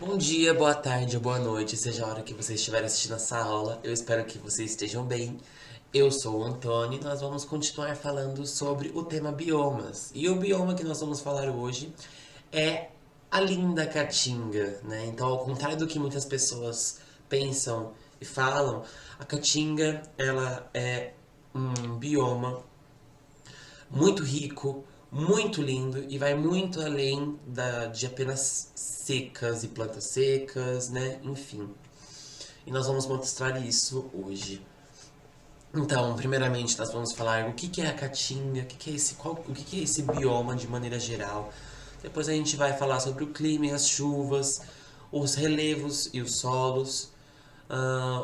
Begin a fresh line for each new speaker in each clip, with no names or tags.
Bom dia, boa tarde ou boa noite, seja a hora que você estiver assistindo essa aula. Eu espero que vocês estejam bem. Eu sou o Antônio e nós vamos continuar falando sobre o tema biomas. E o bioma que nós vamos falar hoje é a linda Caatinga, né? Então, ao contrário do que muitas pessoas pensam e falam, a Caatinga, ela é um bioma muito rico, muito lindo e vai muito além de apenas secas e plantas secas, né? Enfim. E nós vamos mostrar isso hoje. Então, primeiramente, nós vamos falar o que é a caatinga, o que é esse bioma de maneira geral. Depois a gente vai falar sobre o clima e as chuvas, os relevos e os solos,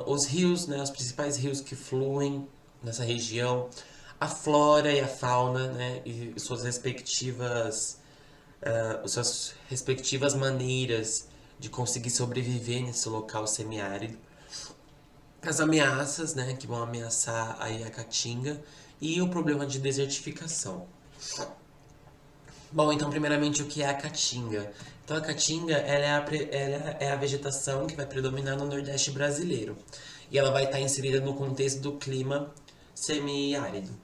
os rios, né, os principais rios que fluem nessa região, a flora e a fauna, né, e suas respectivas maneiras de conseguir sobreviver nesse local semiárido, as ameaças, né, que vão ameaçar aí a caatinga e o problema de desertificação. Bom, então primeiramente o que é a caatinga? Então a caatinga ela é a vegetação que vai predominar no Nordeste brasileiro e ela vai estar inserida no contexto do clima semiárido.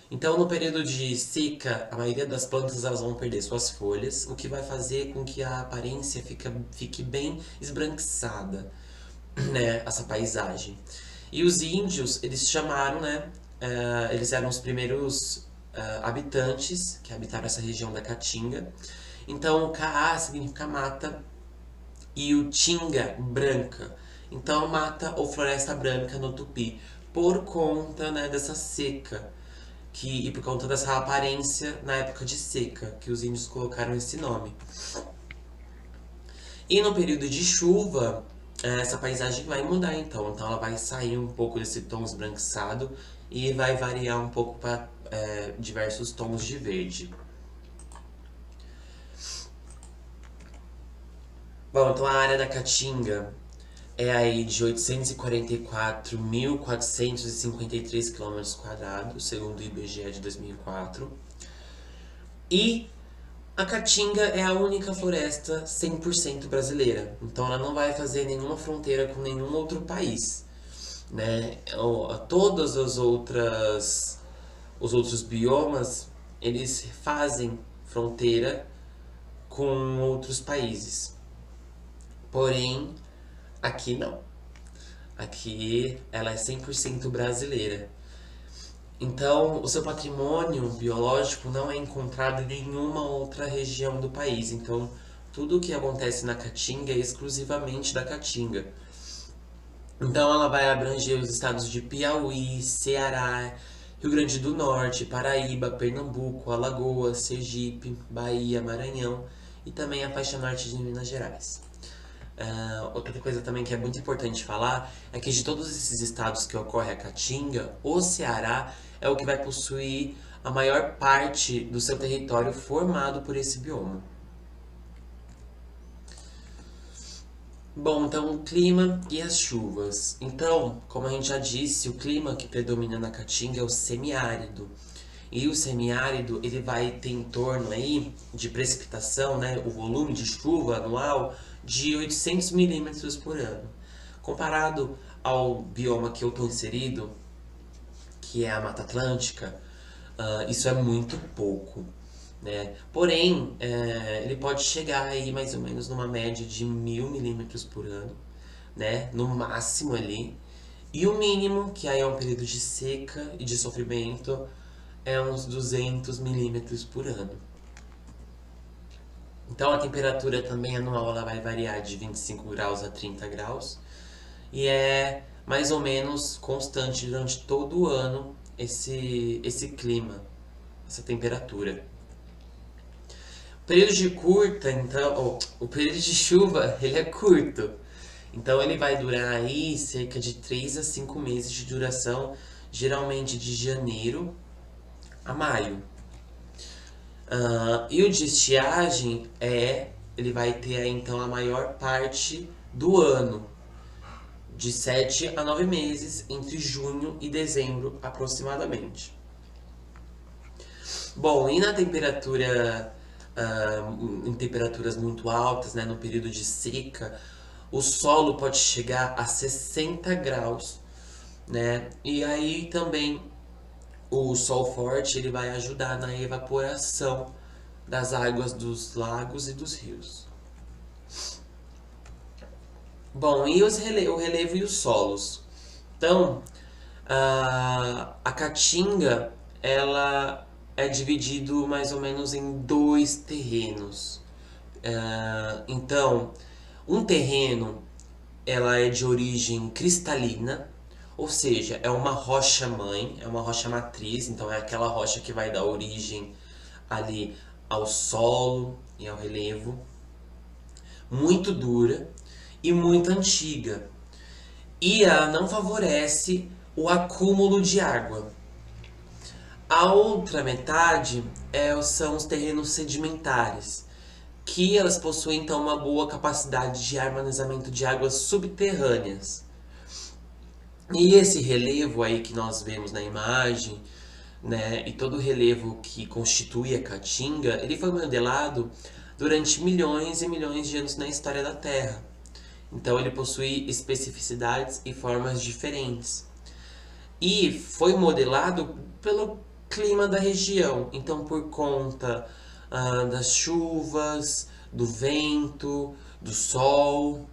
Então, no período de seca, a maioria das plantas elas vão perder suas folhas, o que vai fazer com que a aparência fique bem esbranquiçada, né, essa paisagem. E os índios, eles chamaram, né, eles eram os primeiros habitantes que habitaram essa região da Caatinga. Então, o Caá significa mata e o Tinga, branca. Então, mata ou floresta branca no Tupi, por conta, né, dessa seca e por conta dessa aparência na época de seca, que os índios colocaram esse nome. E no período de chuva, essa paisagem vai mudar então. Então ela vai sair um pouco desse tom esbranquiçado e vai variar um pouco para diversos tons de verde. Bom, então a área da Caatinga é aí de 844.453 km², segundo o IBGE de 2004. E a Caatinga é a única floresta 100% brasileira, então ela não vai fazer nenhuma fronteira com nenhum outro país, né? Todas as outras os outros biomas, eles fazem fronteira com outros países. Porém, aqui não. Aqui ela é 100% brasileira. Então, o seu patrimônio biológico não é encontrado em nenhuma outra região do país. Então, tudo o que acontece na Caatinga é exclusivamente da Caatinga. Então, ela vai abranger os estados de Piauí, Ceará, Rio Grande do Norte, Paraíba, Pernambuco, Alagoas, Sergipe, Bahia, Maranhão e também a faixa norte de Minas Gerais. Outra coisa também que é muito importante falar é que de todos esses estados que ocorre a Caatinga, o Ceará é o que vai possuir a maior parte do seu território formado por esse bioma. Bom, então o clima e as chuvas. Então, como a gente já disse, o clima que predomina na Caatinga é o semiárido. E o semiárido, ele vai ter em torno aí de precipitação, né, o volume de chuva anual de 800 milímetros por ano. Comparado ao bioma que eu estou inserido, que é a Mata Atlântica, isso é muito pouco. Né? Porém, ele pode chegar aí mais ou menos numa média de 1.000 milímetros por ano, né? No máximo ali. E o mínimo, que aí é um período de seca e de sofrimento, é uns 200 milímetros por ano. Então a temperatura também anual ela vai variar de 25 graus a 30 graus e é mais ou menos constante durante todo o ano esse clima, essa temperatura. O período de curta, então, o período de chuva, ele é curto. Então ele vai durar aí cerca de 3 a 5 meses de duração, geralmente de janeiro a maio. E o de estiagem ele vai ter aí, então a maior parte do ano, de 7 a 9 meses, entre junho e dezembro aproximadamente. Bom, e na temperatura em temperaturas muito altas, né, no período de seca, o solo pode chegar a 60 graus, né? E aí também o sol forte ele vai ajudar na evaporação das águas dos lagos e dos rios. Bom, e o relevo e os solos? Então, a caatinga ela é dividido mais ou menos em dois terrenos. Então, um terreno ela é de origem cristalina, ou seja, é uma rocha mãe, é uma rocha matriz, então é aquela rocha que vai dar origem ali ao solo e ao relevo, muito dura e muito antiga. E ela não favorece o acúmulo de água. A outra metade são os terrenos sedimentares, que elas possuem então uma boa capacidade de armazenamento de águas subterrâneas. E esse relevo aí que nós vemos na imagem, né, e todo o relevo que constitui a Caatinga, ele foi modelado durante milhões e milhões de anos na história da Terra. Então ele possui especificidades e formas diferentes. E foi modelado pelo clima da região. Então, por conta das chuvas, do vento, do sol.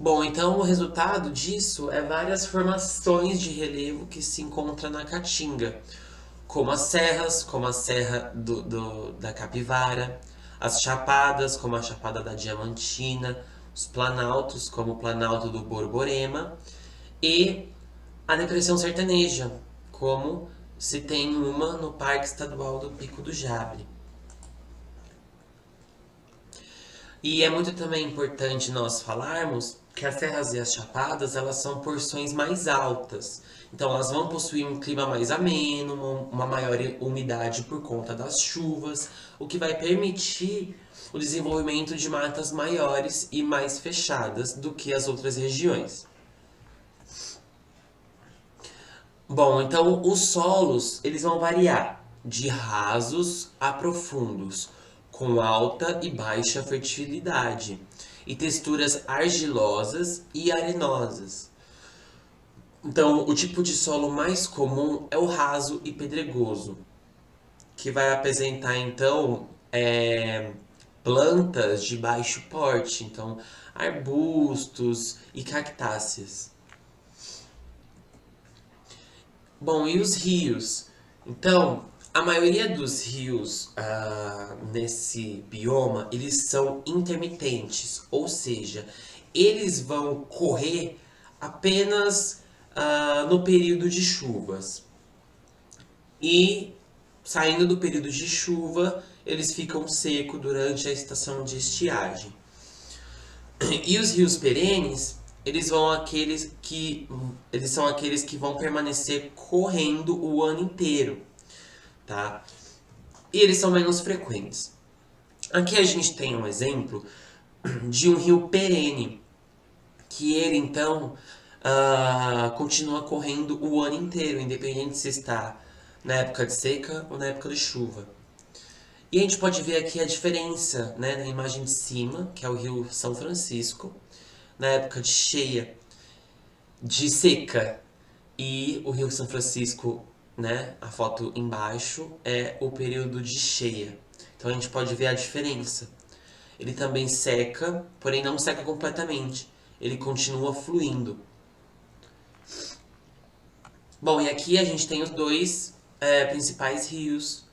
Bom, então o resultado disso é várias formações de relevo que se encontram na Caatinga, como as serras, como a Serra da Capivara, as chapadas, como a Chapada da Diamantina, os planaltos, como o Planalto do Borborema, e a depressão sertaneja, como se tem uma no Parque Estadual do Pico do Jabre. E é muito também importante nós falarmos que as serras e as chapadas, elas são porções mais altas. Então elas vão possuir um clima mais ameno, uma maior umidade por conta das chuvas, o que vai permitir o desenvolvimento de matas maiores e mais fechadas do que as outras regiões. Bom, então os solos, eles vão variar de rasos a profundos, com alta e baixa fertilidade, e texturas argilosas e arenosas. Então, o tipo de solo mais comum é o raso e pedregoso, que vai apresentar então plantas de baixo porte, então arbustos e cactáceas. Bom, e os rios? Então, a maioria dos rios nesse bioma, eles são intermitentes, ou seja, eles vão correr apenas no período de chuvas. E saindo do período de chuva, eles ficam secos durante a estação de estiagem. E os rios perenes, eles são aqueles que vão permanecer correndo o ano inteiro, tá? E eles são menos frequentes. Aqui a gente tem um exemplo de um rio perene, que ele então continua correndo o ano inteiro, independente se está na época de seca ou na época de chuva. E a gente pode ver aqui a diferença, né, na imagem de cima, que é o rio São Francisco, na época de cheia, de seca, e o rio São Francisco, né, a foto embaixo, é o período de cheia. Então a gente pode ver a diferença. Ele também seca, porém não seca completamente. Ele continua fluindo. Bom, e aqui a gente tem os dois principais rios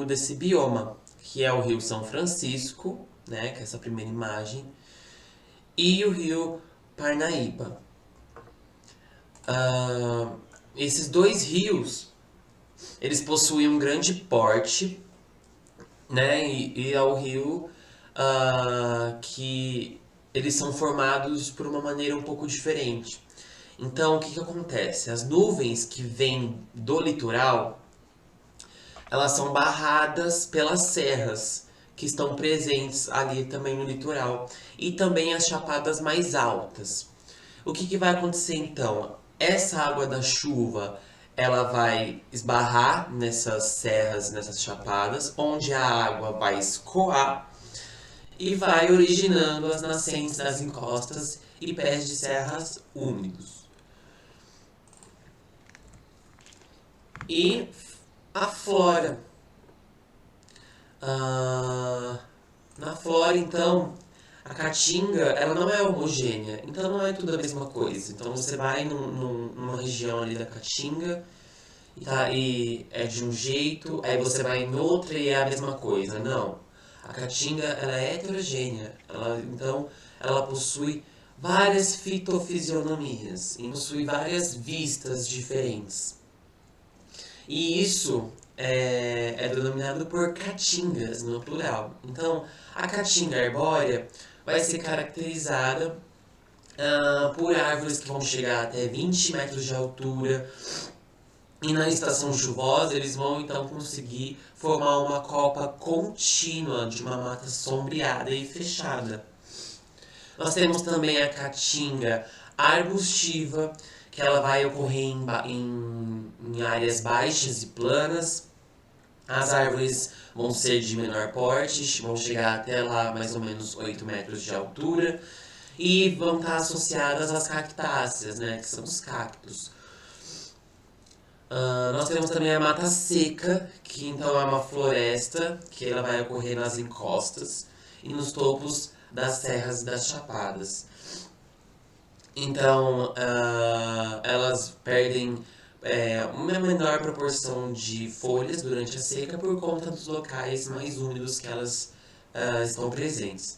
desse bioma, que é o rio São Francisco, né, que é essa primeira imagem, e o rio Parnaíba. Esses dois rios, eles possuem um grande porte, né, e é o rio que eles são formados por uma maneira um pouco diferente. Então, o que acontece? As nuvens que vêm do litoral, elas são barradas pelas serras que estão presentes ali também no litoral e também as chapadas mais altas. O que vai acontecer então? Essa água da chuva, ela vai esbarrar nessas serras, nessas chapadas, onde a água vai escoar e vai originando as nascentes das encostas e pés de serras úmidos. E a flora. Na flora, então, a caatinga, ela não é homogênea, então não é tudo a mesma coisa. Então você vai numa região ali da caatinga e é de um jeito, aí você vai em outra e é a mesma coisa. Não. A caatinga, ela é heterogênea. Então, ela possui várias fitofisionomias e possui várias vistas diferentes. E isso é denominado por caatingas, no plural. Então, a caatinga arbórea vai ser caracterizada por árvores que vão chegar até 20 metros de altura. E na estação chuvosa, eles vão então conseguir formar uma copa contínua de uma mata sombreada e fechada. Nós temos também a caatinga arbustiva, que ela vai ocorrer em áreas baixas e planas. As árvores vão ser de menor porte, vão chegar até lá mais ou menos 8 metros de altura e vão estar associadas às cactáceas, né, que são os cactos. Nós temos também a mata seca, que então é uma floresta, que ela vai ocorrer nas encostas e nos topos das serras e das chapadas. Então, elas perdem uma menor proporção de folhas durante a seca por conta dos locais mais úmidos que elas estão presentes.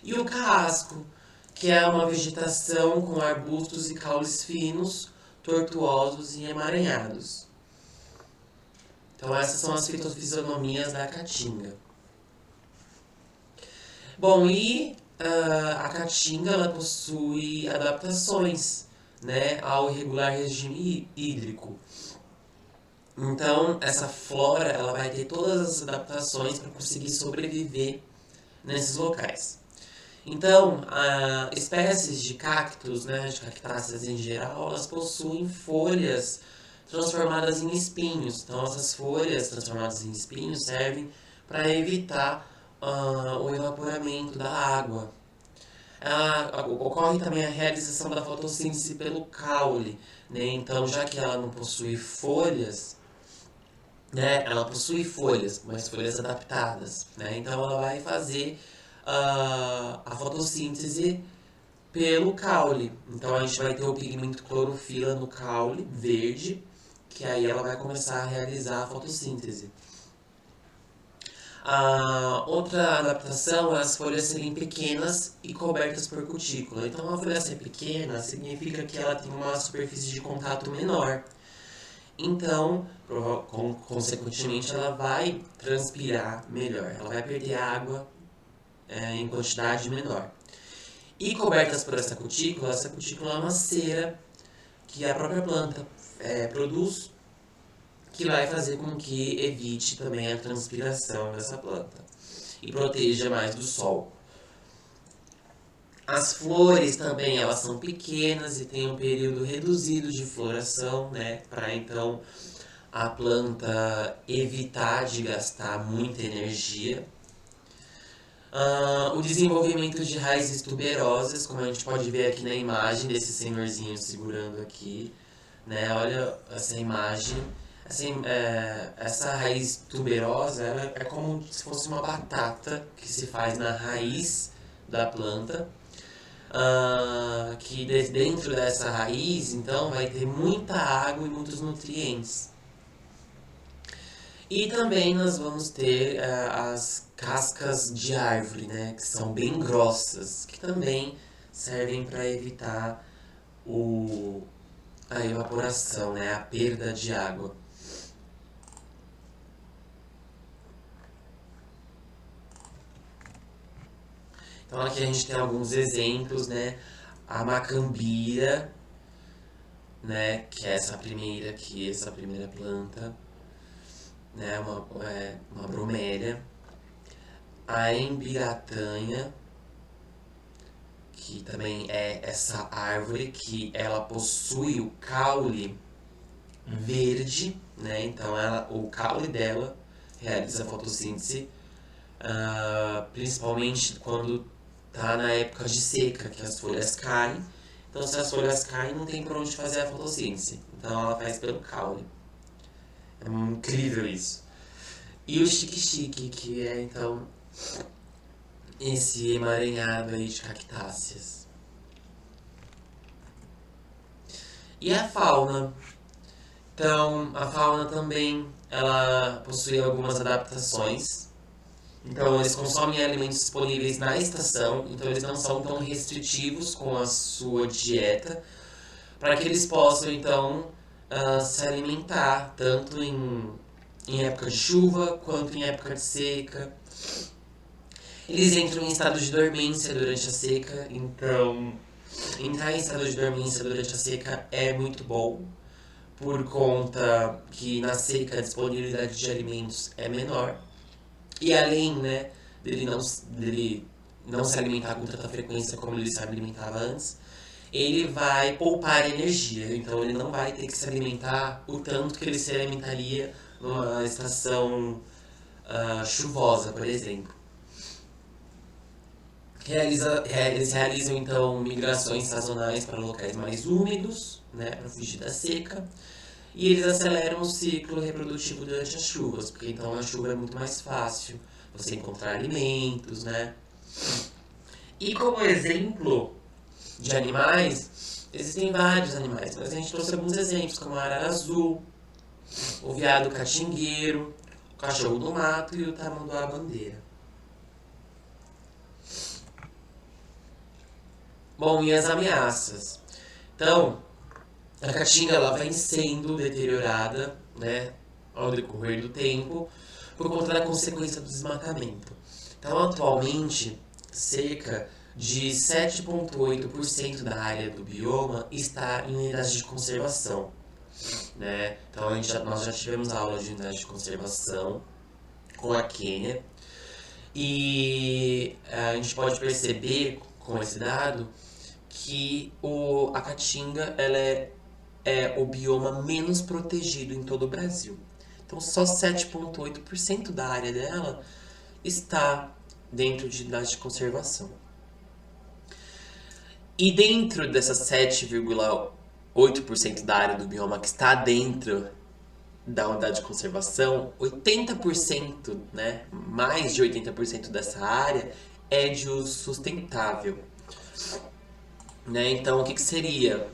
E o carrasco, que é uma vegetação com arbustos e caules finos, tortuosos e emaranhados. Então essas são as fitofisionomias da caatinga. Bom, e a caatinga ela possui adaptações, né, ao irregular regime hídrico. Então essa flora ela vai ter todas as adaptações para conseguir sobreviver nesses locais. Então, espécies de cactos, né, de cactáceas em geral, elas possuem folhas transformadas em espinhos. Então, essas folhas transformadas em espinhos servem para evitar o evaporamento da água. Ocorre também a realização da fotossíntese pelo caule, né? Então, já que ela não possui folhas, né, ela possui folhas, mas folhas adaptadas, né? Então, ela vai fazer a fotossíntese pelo caule. Então a gente vai ter o pigmento clorofila no caule verde, que aí ela vai começar a realizar a fotossíntese. A outra adaptação é as folhas serem pequenas e cobertas por cutícula. Então a folha ser pequena significa que ela tem uma superfície de contato menor. Então, consequentemente, ela vai transpirar melhor. Ela vai perder água em quantidade menor. E cobertas por essa cutícula é uma cera que a própria planta produz, que vai fazer com que evite também a transpiração dessa planta e proteja mais do sol. As flores também, elas são pequenas e têm um período reduzido de floração, né, para então a planta evitar de gastar muita energia. O desenvolvimento de raízes tuberosas, como a gente pode ver aqui na imagem desse senhorzinho segurando aqui, né? Olha essa imagem. Assim, essa raiz tuberosa é como se fosse uma batata que se faz na raiz da planta, que dentro dessa raiz, então, vai ter muita água e muitos nutrientes. E também nós vamos ter as cascas de árvore, né, que são bem grossas, que também servem para evitar a evaporação, né, a perda de água. Então aqui a gente tem alguns exemplos, né, a macambira, né, que é essa primeira aqui, essa primeira planta, né, uma bromélia. A embiratanha, que também é essa árvore que ela possui o caule verde, né? Então o caule dela realiza a fotossíntese, principalmente quando tá na época de seca, que as folhas caem. Então, se as folhas caem, não tem por onde fazer a fotossíntese. Então, ela faz pelo caule. É incrível isso. E o chique-chique, que é, então, esse emaranhado aí de cactáceas. E a fauna? Então, a fauna também, ela possui algumas adaptações. Então, eles consomem alimentos disponíveis na estação, então eles não são tão restritivos com a sua dieta, para que eles possam, então, se alimentar tanto em época de chuva quanto em época de seca. Eles entram em estado de dormência durante a seca, então entrar em estado de dormência durante a seca é muito bom, por conta que na seca a disponibilidade de alimentos é menor. E além, né, dele não se alimentar com tanta frequência como ele se alimentava antes, ele vai poupar energia. Então ele não vai ter que se alimentar o tanto que ele se alimentaria numa estação chuvosa, por exemplo. Eles realizam então migrações sazonais para locais mais úmidos, né, para fugir da seca. E eles aceleram o ciclo reprodutivo durante as chuvas, porque então a chuva é muito mais fácil você encontrar alimentos, né? E como exemplo de animais, existem vários animais, mas a gente trouxe alguns exemplos, como a arara azul, o veado catingueiro, o cachorro do mato e o tamanduá-bandeira. Bom, e as ameaças? Então, a caatinga ela vem sendo deteriorada, né, ao decorrer do tempo, por conta da consequência do desmatamento. Então, atualmente, cerca de 7,8% da área do bioma está em unidades de conservação, né? Então, nós já tivemos aula de unidade de conservação com a Quênia, e a gente pode perceber com esse dado que a caatinga ela é o bioma menos protegido em todo o Brasil. Então, só 7,8% da área dela está dentro de unidade de conservação. E dentro dessas 7,8% da área do bioma que está dentro da unidade de conservação, 80%, né, mais de 80% dessa área é de uso sustentável. Né? Então, o que seria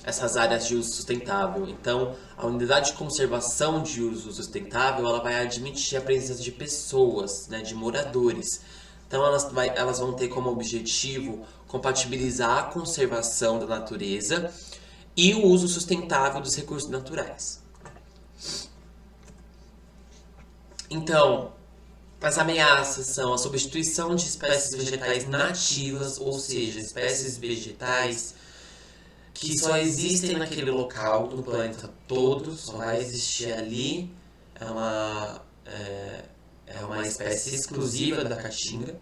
essas áreas de uso sustentável? Então, a unidade de conservação de uso sustentável ela vai admitir a presença de pessoas, né, de moradores. Então, elas vão ter como objetivo compatibilizar a conservação da natureza e o uso sustentável dos recursos naturais. Então, as ameaças são a substituição de espécies vegetais nativas, ou seja, espécies vegetais que só existem naquele local, no planeta todo, só vai existir ali. É uma espécie exclusiva da caatinga.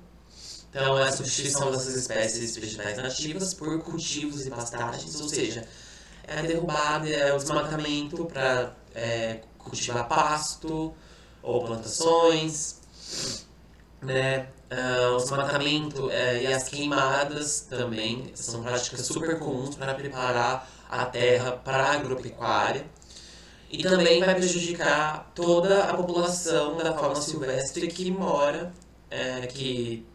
Então, é a substituição dessas espécies vegetais nativas por cultivos e pastagens, ou seja, é a derrubada, é o desmatamento para cultivar pasto ou plantações, né? O desmatamento e as queimadas também são práticas super comuns para preparar a terra para a agropecuária. E também vai prejudicar toda a população da fauna silvestre que mora ali,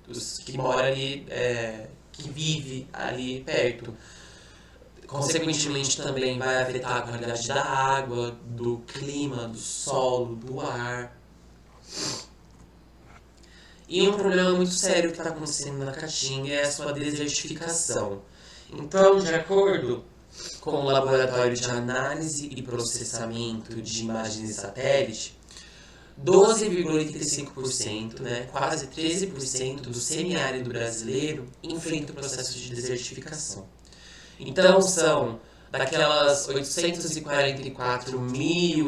que vive ali perto. Consequentemente, também vai afetar a qualidade da água, do clima, do solo, do ar. E um problema muito sério que está acontecendo na Caatinga é a sua desertificação. Então, de acordo com o Laboratório de Análise e Processamento de Imagens de Satélite, 12,85%, né, quase 13% do semiárido brasileiro enfrenta o processo de desertificação. Então, são daquelas 844 mil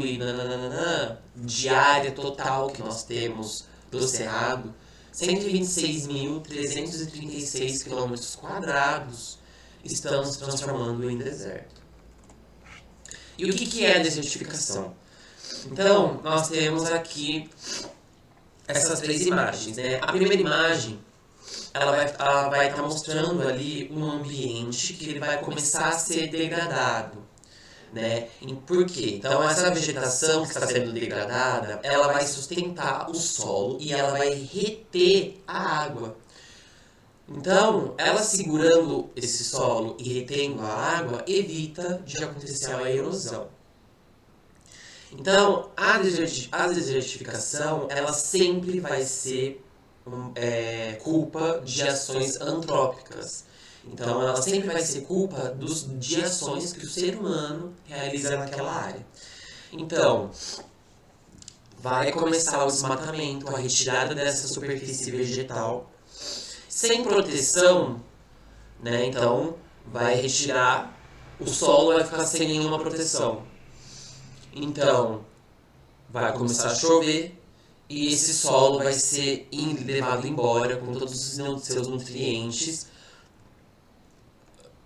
de área total que nós temos do Cerrado, 126.336 quilômetros quadrados estão se transformando em deserto. E o que é a desertificação? Então, nós temos aqui essas 3 imagens, né? A primeira imagem, ela vai estar mostrando ali um ambiente que ele vai começar a ser degradado, né? Por quê? Então, essa vegetação que está sendo degradada, ela vai sustentar o solo e ela vai reter a água. Então, ela segurando esse solo e retendo a água, evita de acontecer a erosão. Então, a desertificação, ela sempre vai ser culpa de ações antrópicas. Então, ela sempre vai ser culpa de ações que o ser humano realiza naquela área. Então, vai começar o desmatamento, a retirada dessa superfície vegetal, sem proteção, né? Então, vai retirar, o solo vai ficar sem nenhuma proteção. Então, vai começar a chover e esse solo vai ser levado embora com todos os seus nutrientes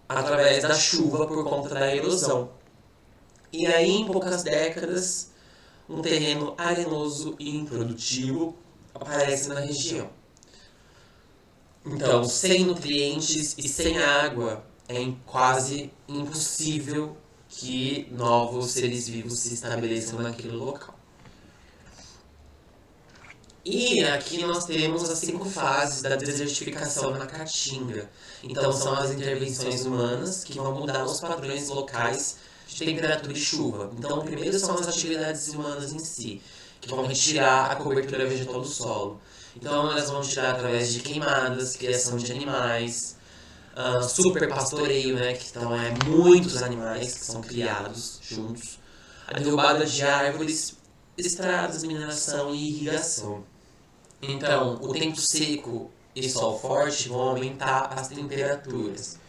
através da chuva por conta da erosão. E aí, em poucas décadas, um terreno arenoso e improdutivo aparece na região. Então, sem nutrientes e sem água, é quase impossível que novos seres vivos se estabeleçam naquele local. E aqui nós temos as 5 fases da desertificação na Caatinga. Então, são as intervenções humanas que vão mudar os padrões locais de temperatura e chuva. Então, primeiro são as atividades humanas em si, que vão retirar a cobertura vegetal do solo. Então, elas vão tirar através de queimadas, criação de animais, super pastoreio, né, que então muitos animais que são criados juntos, a derrubada de árvores, estradas, mineração e irrigação. Então, o tempo seco e sol forte vão aumentar as temperaturas.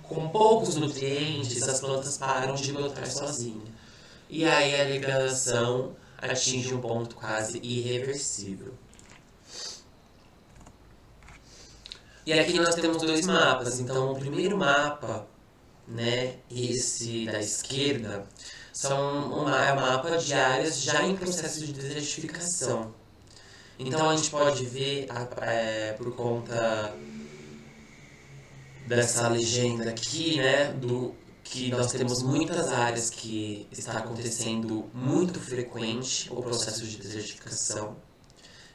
Com poucos nutrientes, as plantas param de brotar sozinhas. E aí a degradação atinge um ponto quase irreversível. E aqui nós temos 2 mapas. Então, o primeiro mapa, né, esse da esquerda, é um mapa de áreas já em processo de desertificação. Então, a gente pode ver, por conta dessa legenda aqui, né, que nós temos muitas áreas que está acontecendo muito frequente o processo de desertificação,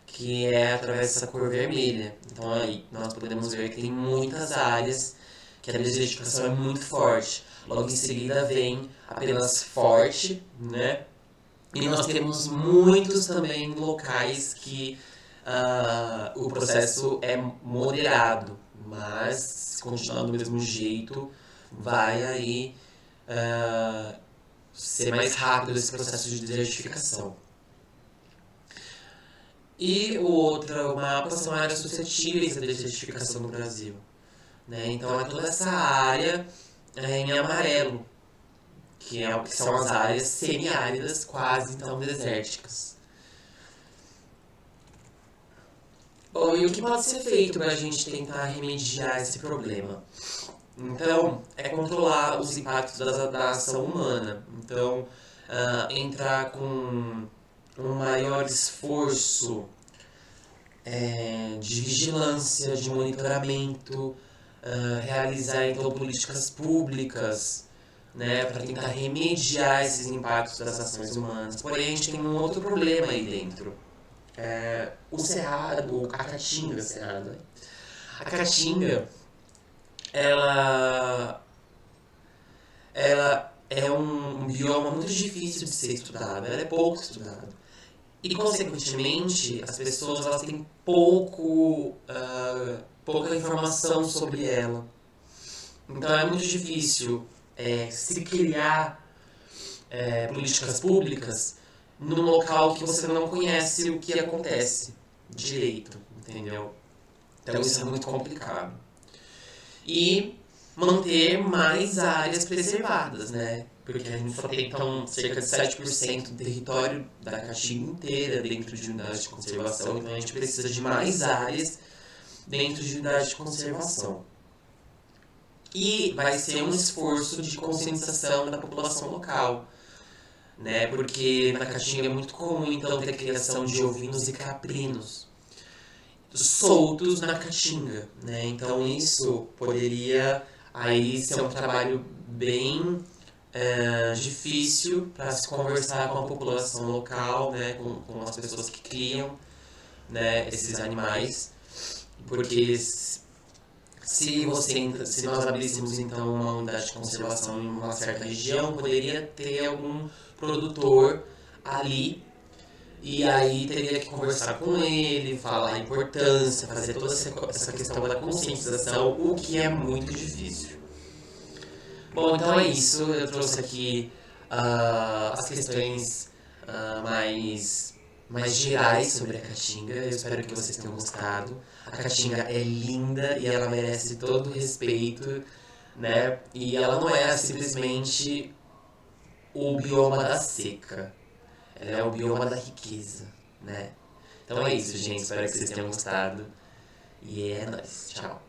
que é através dessa cor vermelha. Então aí nós podemos ver que tem muitas áreas que a desertificação é muito forte. Logo em seguida vem apenas forte, né? E nós temos muitos também locais que o processo é moderado, mas se continuar do mesmo jeito, vai aí ser mais rápido esse processo de desertificação. E o outro mapa são áreas suscetíveis à desertificação no Brasil, né? Então é toda essa área em amarelo, que são as áreas semiáridas, quase então desérticas. Bom, e o que pode ser feito para a gente tentar remediar esse problema? Então, é controlar os impactos da ação humana. Então, entrar com um maior esforço de vigilância, de monitoramento, realizar então políticas públicas, né, para tentar remediar esses impactos das ações humanas. Porém, a gente tem um outro problema aí dentro. O Cerrado, a Caatinga Cerrado. Né? A Caatinga, ela é um bioma muito difícil de ser estudado, ela é pouco estudada. E, consequentemente, as pessoas elas têm pouca informação sobre ela. Então, é muito difícil se criar políticas públicas num local que você não conhece o que acontece direito, entendeu? Então, isso é muito complicado. E manter mais áreas preservadas, né? porque a gente só tem então cerca de 7% do território da Caatinga inteira dentro de unidade de conservação, então a gente precisa de mais áreas dentro de unidade de conservação. E vai ser um esforço de conscientização da população local, né? Porque na Caatinga é muito comum então ter a criação de ovinos e caprinos soltos na Caatinga, né? Então isso poderia aí ser um trabalho bem difícil para se conversar com a população local, né? Com as pessoas que criam, né, esses animais, porque se nós abríssemos então uma unidade de conservação em uma certa região, poderia ter algum produtor ali e aí teria que conversar com ele, falar a importância, fazer toda essa questão da conscientização, o que é muito difícil. Bom, então é isso. Eu trouxe aqui as questões mais gerais sobre a Caatinga. Eu espero que vocês tenham gostado. A Caatinga é linda e ela merece todo o respeito, né? E ela não é simplesmente o bioma da seca. Ela é o bioma da riqueza, né? Então é isso, gente. Espero que vocês tenham gostado. E é nóis. Tchau.